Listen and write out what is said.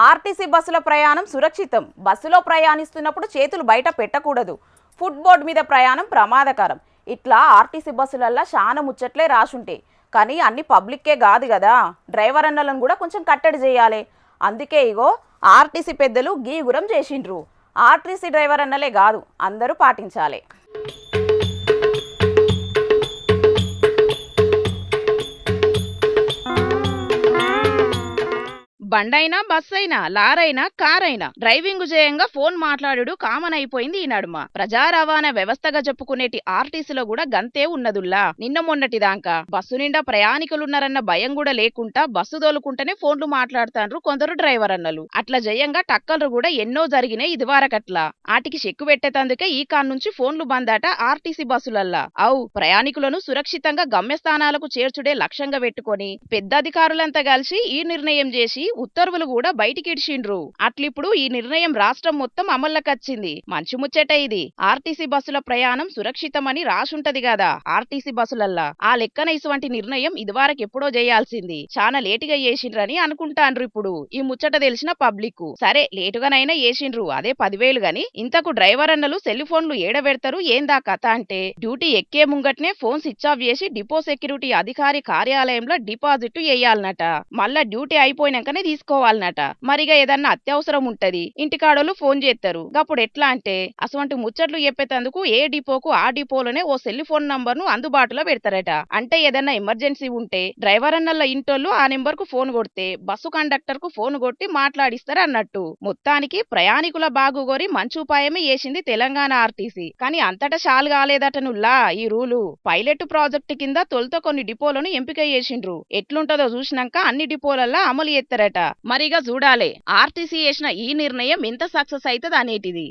RTC బస్సుల ప్రయాణం సురక్షితం. బస్సులో ప్రయాణిస్తున్నప్పుడు చేతులు బయట పెట్టకూడదు. ఫుట్ బోర్డు మీద ప్రయాణం ప్రమాదకరం. ఇట్లా ఆర్టీసీ బస్సులల్లా చాలా ముచ్చట్లే రాసుంటాయి. కానీ అన్ని పబ్లిక్కే కాదు కదా, డ్రైవర్ అన్నలను కూడా కొంచెం కట్టడి చేయాలి. అందుకే ఇగో ఆర్టీసీ పెద్దలు గీగురం చేసిండ్రు. ఆర్టీసీ డ్రైవర్ అన్నలే కాదు, అందరూ పాటించాలి. బండైనా బస్ అయినా లారైనా కారైనా డ్రైవింగ్ చేయంగా ఫోన్ మాట్లాడుడు కామన్ అయిపోయింది ఈ నడుమ. ప్రజా రవాణా వ్యవస్థగా చెప్పుకునేటి ఆర్టీసీలో కూడా గంతే ఉన్నదుల్లా. నిన్న మొన్నటిదాకా బస్సు నిండా ప్రయాణికులున్నారన్న భయం కూడా లేకుండా బస్సు తోలుకుంటేనే ఫోన్లు మాట్లాడుతాండ్రు కొందరు డ్రైవర్ అన్నలు. అట్లా జయంగా టక్కర్లు కూడా ఎన్నో జరిగినాయి ఇదివారకట్లా. ఆటికి చెక్కు పెట్టేతందుకే ఈ కాన్ నుంచి ఫోన్లు బందాట ఆర్టీసీ బస్సులల్లా. ప్రయాణికులను సురక్షితంగా గమ్యస్థానాలకు చేర్చుడే లక్ష్యంగా పెట్టుకొని పెద్ద అధికారులంతా కలిసి ఈ నిర్ణయం చేసి ఉత్తర్వులు కూడా బయటికిడ్చిండ్రు. అట్లిప్పుడు ఈ నిర్ణయం రాష్ట్రం మొత్తం అమల్లోకొచ్చింది. మంచి ముచ్చట ఇది. ఆర్టీసీ బస్సుల ప్రయాణం సురక్షితమని రాసుంటది కదా ఆర్టీసీ బస్సులల్లా. ఆ లెక్కన ఇటువంటి నిర్ణయం ఇదివరకు ఎప్పుడో చేయాల్సింది. చాలా లేటుగా చేసిండ్రని అనుకుంటాండ్రు ఇప్పుడు ఈ ముచ్చట తెలిసిన పబ్లిక్. సరే లేటుగానైనా చేసిండ్రు, అదే 10,000 గాని ఇంతకు డ్రైవర్ అన్నలు సెల్ ఫోన్లు ఏడబెడతారు ఏందా కథ అంటే, డ్యూటీ ఎక్కే ముంగట్నే ఫోన్ స్విచ్ ఆఫ్ చేసి డిపో సెక్యూరిటీ అధికారి కార్యాలయంలో డిపాజిట్ చేయాలన్నట. మళ్ళా డ్యూటీ అయిపోయినాకనే తీసుకోవాలన్నట. మరిగా ఏదన్నా అత్యవసరం ఉంటది, ఇంటికాడోళ్ళు ఫోన్ చేస్తారు. అప్పుడు ఎట్లా అంటే అసవంటి ముచ్చట్లు చెప్పేటందుకు ఏ డిపోకు ఆ డిపోలోనే ఓ సెల్ ఫోన్ నంబర్ ను అందుబాటులో పెడతారట. అంటే ఏదన్నా ఎమర్జెన్సీ ఉంటే డ్రైవర్ అన్నల ఇంటోళ్ళు ఆ నెంబర్ కు ఫోన్ కొడితే బస్సు కండక్టర్ కు ఫోన్ కొట్టి మాట్లాడిస్తారు అన్నట్టు. మొత్తానికి ప్రయాణికుల బాగుగోరి మంచి ఉపాయమే చేసింది తెలంగాణ ఆర్టీసీ. కానీ అంతటా షాల్ కాలేదటనుల్లా ఈ రూలు. పైలట్ ప్రాజెక్టు కింద తొలుత కొన్ని డిపోలను ఎంపిక చేసిండ్రు. ఎట్లుంటదో చూసినాక అన్ని డిపోలల్లా అమలు చేస్తారట. మరిగా చూడాలే ఆర్టీసీ చేసిన ఈ నిర్ణయం ఎంత సక్సెస్ అవుతుంది అనేటిది.